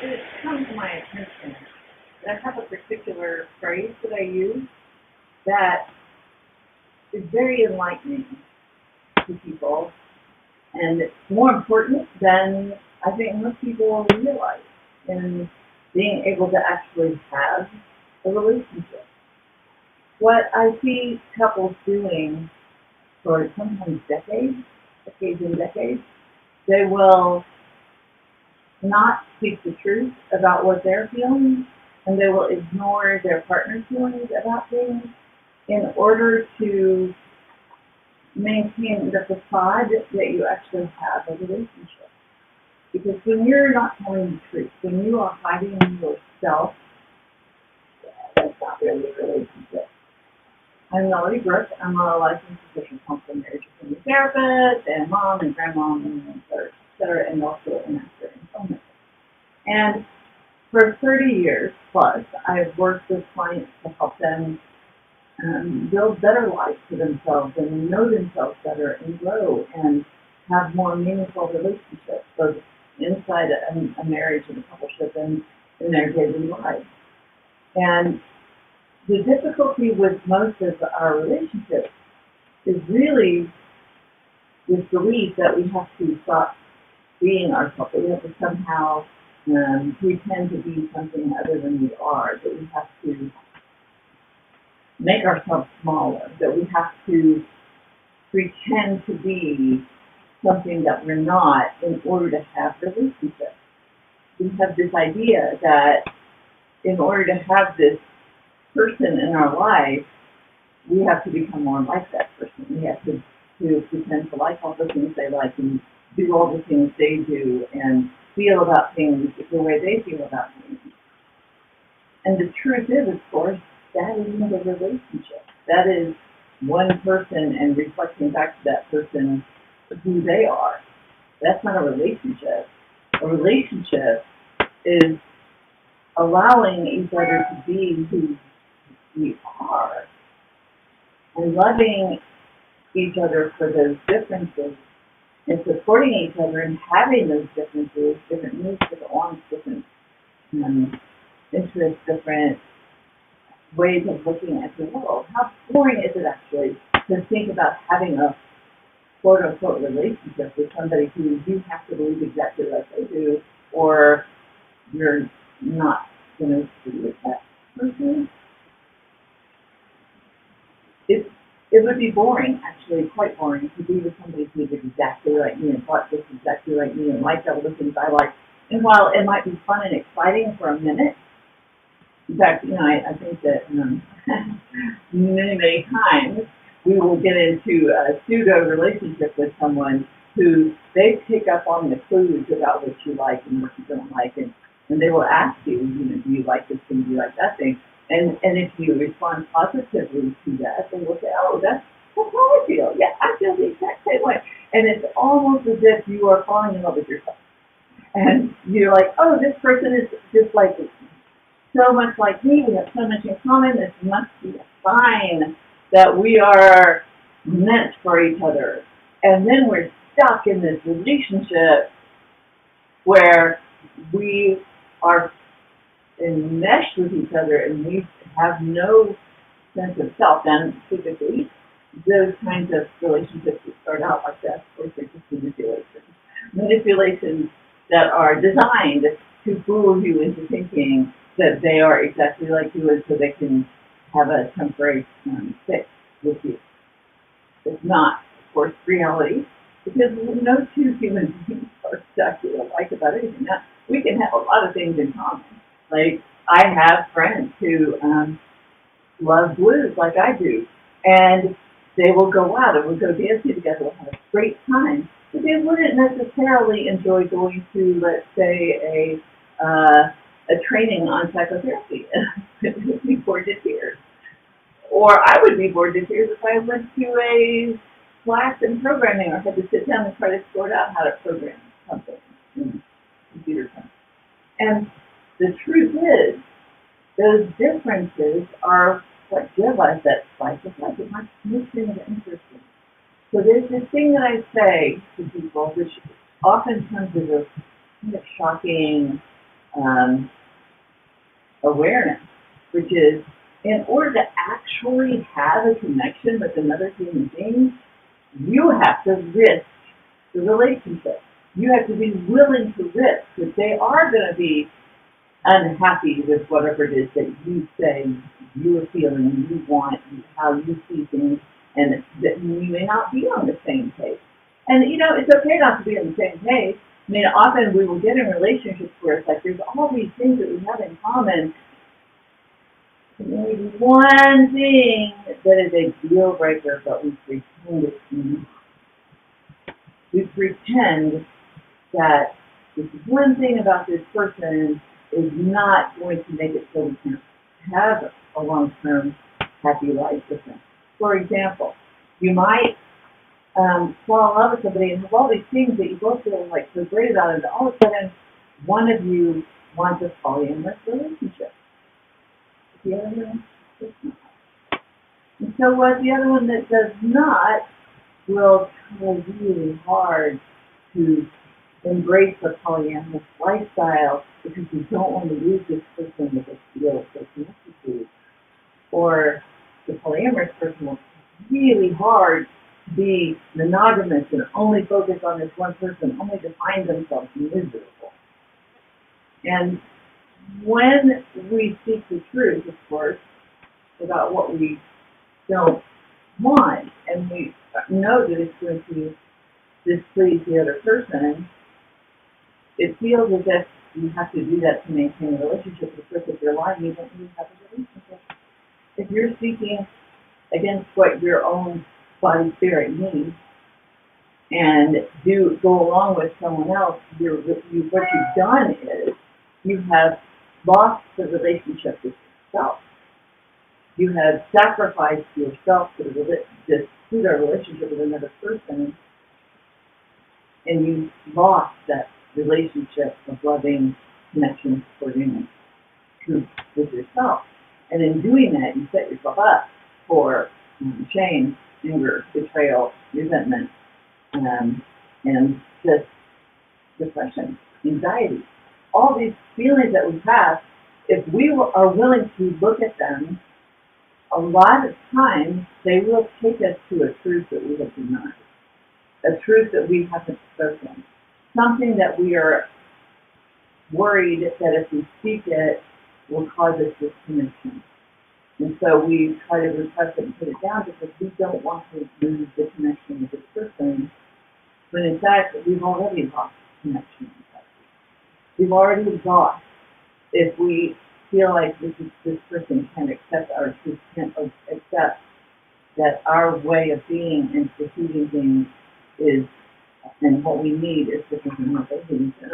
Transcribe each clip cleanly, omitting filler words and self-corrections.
It comes to my attention that I have a particular phrase that I use that is very enlightening to people, and it's more important than I think most people realize in being able to actually have a relationship. What I see couples doing for sometimes decades and decades, they will not speak the truth about what they're feeling, and they will ignore their partner's feelings about things in order to maintain the facade that you actually have a relationship. Because when you're not telling the truth, when you are hiding yourself, that's not really a relationship. I'm Melody Brooke. I'm a licensed physician, counselor, marriage and family therapist, and mom and grandmom and et cetera, and also an actor and filmmaker. And for 30 years plus, I've worked with clients to help them build better lives for themselves and know themselves better and grow and have more meaningful relationships, both inside a marriage and a coupleship and in their daily lives. And the difficulty with most of our relationships is really this belief that we have to stop being ourselves, that we have to somehow pretend to be something other than we are, that we have to make ourselves smaller, that we have to pretend to be something that we're not in order to have relationships. We have this idea that in order to have this person in our life, we have to become more like that person. We have to pretend to like all the things they like and do all the things they do and feel about things the way they feel about things. And the truth is, of course, that isn't a relationship. That is one person and reflecting back to that person who they are. That's not a relationship. A relationship is allowing each other to be who we are and loving each other for those differences and supporting each other and having those differences, different needs, different wants, different interests, different ways of looking at the world. How boring is it actually to think about having a quote-unquote relationship with somebody who you have to believe exactly like they do, or you're not going to be with that person? It would be boring, actually, quite boring, to be with somebody who's exactly like me and thought just exactly like me and liked all the things I like. And while it might be fun and exciting for a minute, in fact, I think that many times we will get into a pseudo relationship with someone who they pick up on the clues about what you like and what you don't like, and they will ask you, do you like this thing, do you like that thing? And if you respond positively to that, they will say, oh, that's how I feel. Yeah, I feel the exact same way. And it's almost as if you are falling in love with yourself. And you're like, oh, this person is just like so much like me. We have so much in common. This must be a sign that we are meant for each other. And then we're stuck in this relationship where we are enmeshed with each other and we have no sense of self. And typically, those kinds of relationships that start out like that, of course, are just manipulations. Manipulations that are designed to fool you into thinking that they are exactly like you and so they can have a temporary fix with you. It's not, of course, reality, because no two human beings are exactly alike about anything. Now, we can have a lot of things in common. Like, I have friends who love blues like I do, and they will go out and we'll go dancing together, we'll have a great time, but they wouldn't necessarily enjoy going to, let's say, a training on psychotherapy. They would be bored to tears. Or I would be bored to tears if I went to a class in programming or had to sit down and try to sort out how to program something in computer science. And the truth is, those differences are what give us that spice of life. It makes things interesting. So there's this thing that I say to people, which often comes as a kind of shocking awareness, which is in order to actually have a connection with another human being, you have to risk the relationship. You have to be willing to risk that they are going to be unhappy with whatever it is that you say, you are feeling, you want, how you see things, and that you may not be on the same page. And, it's okay not to be on the same page. I mean, often we will get in relationships where it's like there's all these things that we have in common. Maybe one thing that is a deal breaker, but we pretend it's not. We pretend that this one thing about this person is not going to make it so we can have a long-term happy life with them. For example, you might fall in love with somebody and have all these things that you both feel like so great about, and all of a sudden one of you wants a polyamorous relationship. The other one does not. And so what the other one that does not will try really hard to embrace the polyamorous lifestyle because you don't want to lose this person that they feel so connected to. Or the polyamorous person will try really hard to be monogamous and only focus on this one person, only to find themselves miserable. And when we speak the truth, of course, about what we don't want, and we know that it's going to displease the other person, it feels as if you have to do that to maintain a relationship. Because if you're lying, you don't really have a relationship. If you're speaking against what your own body spirit needs and go along with someone else, what you've done is you have lost the relationship with yourself. You have sacrificed yourself to the relationship with another person, and you lost that relationship of loving connection, supporting, truth with yourself. And in doing that, you set yourself up for shame, anger, betrayal, resentment, and just depression, anxiety. All these feelings that we have, if we are willing to look at them, a lot of times they will take us to a truth that we have denied, a truth that we haven't spoken, something that we are worried that if we speak it will cause us disconnection. And so we try to repress it and put it down because we don't want to lose the connection with this person, when in fact we've already lost connection with that person. We've already lost. If we feel like this person can't accept our truth, can't accept that our way of being and perceiving things is, and what we need is different than what they need. And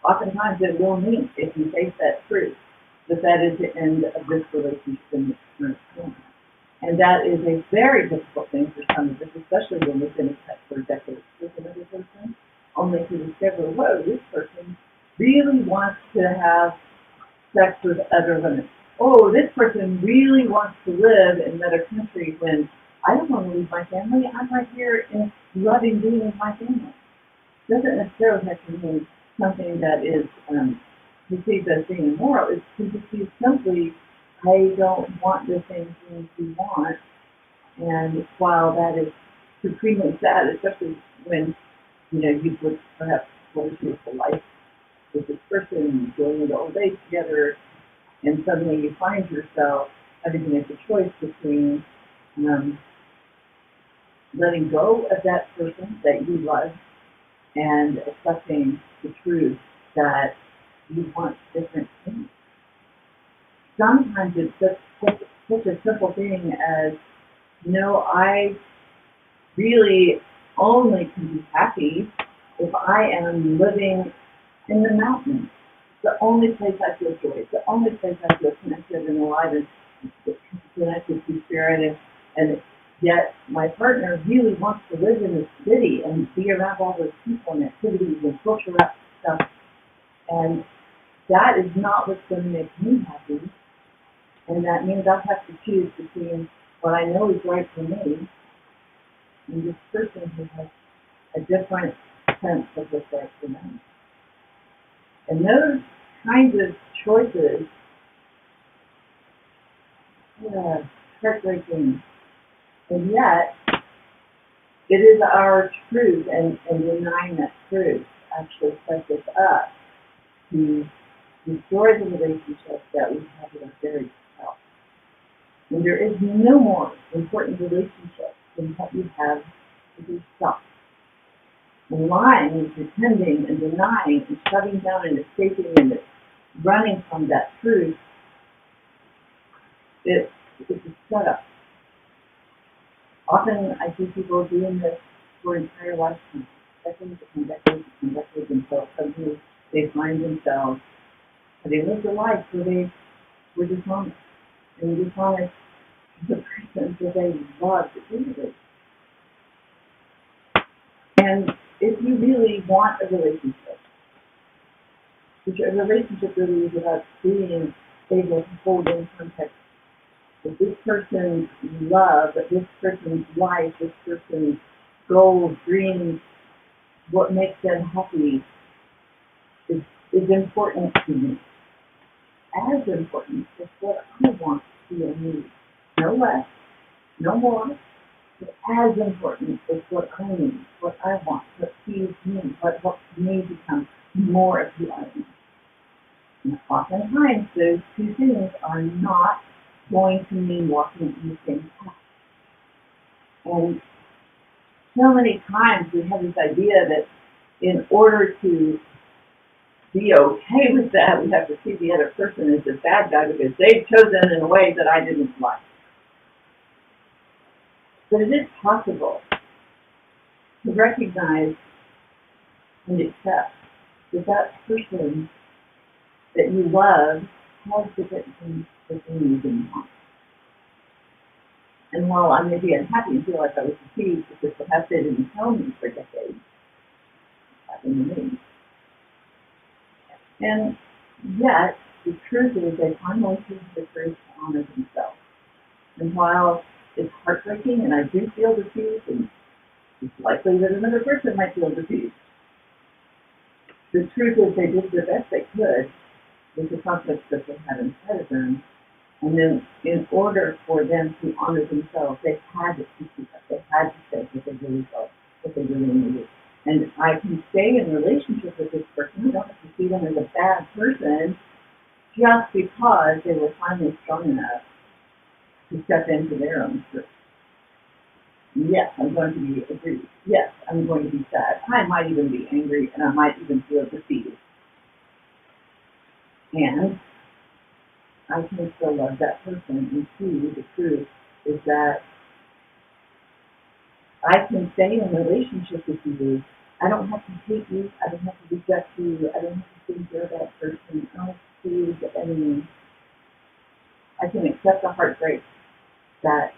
oftentimes it will mean, if you face that truth, that is the end of this relationship in this current form. And that is a very difficult thing for some of us, especially when we've been attached for decades with another person, only to discover, whoa, this person really wants to have sex with other women. Oh, this person really wants to live in another country when I don't want to leave my family. I'm right here in loving being with my family. Doesn't necessarily have to mean something that is perceived as being immoral. It's perceived simply, I don't want the same things you want. And while that is supremely sad, especially when you've lived perhaps what is your whole life with this person, going into old age together, and suddenly you find yourself having to make a choice between letting go of that person that you love and accepting the truth that you want different things. Sometimes it's such a simple thing as, I really only can be happy if I am living in the mountains. The only place I feel joy, the only place I feel connected and alive is connected to spirit, and yet my partner really wants to live in the city and be around all those people and activities and cultural stuff. And that is not what's going to make me happy. And that means I'll have to choose between what I know is right for me and this person who has a different sense of what's right for them. And those kinds of choices, heartbreaking. And yet, it is our truth, and denying that truth actually sets us up to destroy the relationships that we have with our very self. And there is no more important relationship than what you have with yourself. And lying and pretending and denying and shutting down and escaping and running from that truth, it's a setup. Often I see people doing this for entire lifetimes, decades and decades and decades, until suddenly they find themselves, they lived a life where they were dishonest, and dishonest to the person that they loved dearly. And if you really want a relationship, which a relationship really is about being able to hold in context with this person's love, this person's life, this person's goals, dreams, what makes them happy is important to me. As important as what I want to feel need. No less, no more, but as important as what I need, what I want, what feeds me, what helps me become more of who I am. And oftentimes, those two things are not going to mean walking in the same path. And so many times we have this idea that in order to be okay with that, we have to see the other person as a bad guy because they've chosen in a way that I didn't like. But it is possible to recognize and accept that that person that you love has different things that you need and want. And while I may be unhappy and feel like I was deceived because perhaps they didn't tell me for decades, it happened to me. And yet, the truth is they finally choose the courage to honor themselves. And while it's heartbreaking and I do feel deceived, and it's likely that another person might feel deceived, the truth is they did the best they could with the conflicts that they had inside of them. And then in order for them to honor themselves, they had to speak up. They had to say what they really felt, what they really needed. And I can stay in relationship with this person. I don't have to see them as a bad person just because they were finally strong enough to step into their own truth. Yes, I'm going to be aggrieved. Yes, I'm going to be sad. I might even be angry, and I might even feel defeated. And I can still love that person and see the truth is that I can stay in a relationship with you. I don't have to hate you. I don't have to reject you. I don't have to think you're that person. I don't have to see you as the enemy. I can accept the heartbreak that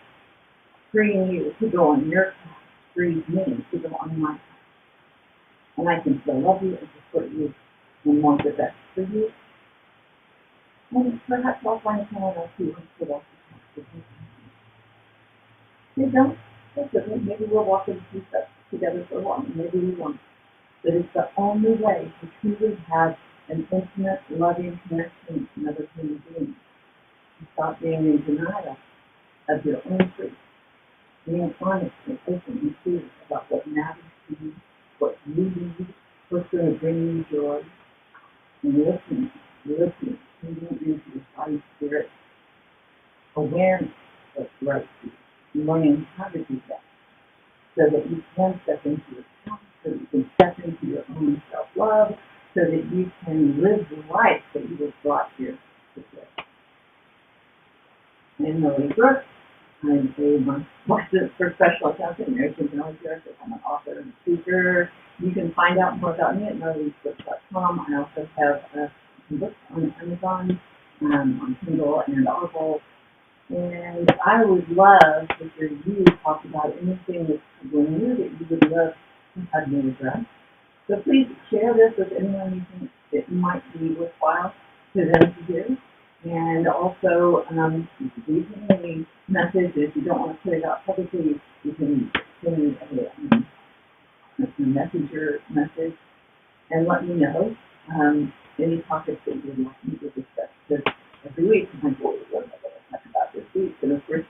freeing you to go on your path frees me to go on my path. And I can still love you and support you and want the best for you. And perhaps I'll find someone else who wants to walk the path with me. They don't. That's okay. Maybe we'll walk in two steps together for a while. Maybe we won't. But it's the only way to truly have an intimate, loving connection with another human being. To stop being in denial of your own truth. Being honest and open and clear about what matters to you, what you need, what's going to bring you joy, and listening, moving into your body, spirit, awareness of right to you, learning how to do that, so that you can step into yourself, so that you can step into your own self-love, so that you can live the life that you were brought here to live. I'm Melody Brooks. I'm a licensed for special accounting, American Knowledge Director. I'm an author and speaker. You can find out more about me at melodysbrooks.com. I also have some books on Amazon, on Kindle and Audible. And I would love to hear you talk about anything that's troubling you that you would love to have me address. So please share this with anyone you think it might be worthwhile for them to hear. And also, you can leave me a message. If you don't want to put it out publicly, you can send me a messenger message and let me know. any topics that you would like me to discuss. Because every week, I'm like, what am I going to talk about this week? And of course,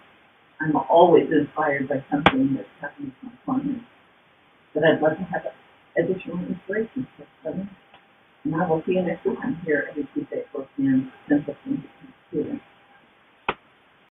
I'm always inspired by something that's happening to my clients. But I'd love to have additional inspiration. And I will see you next week. I'm here every Tuesday at 4 p.m. Central Standard Time.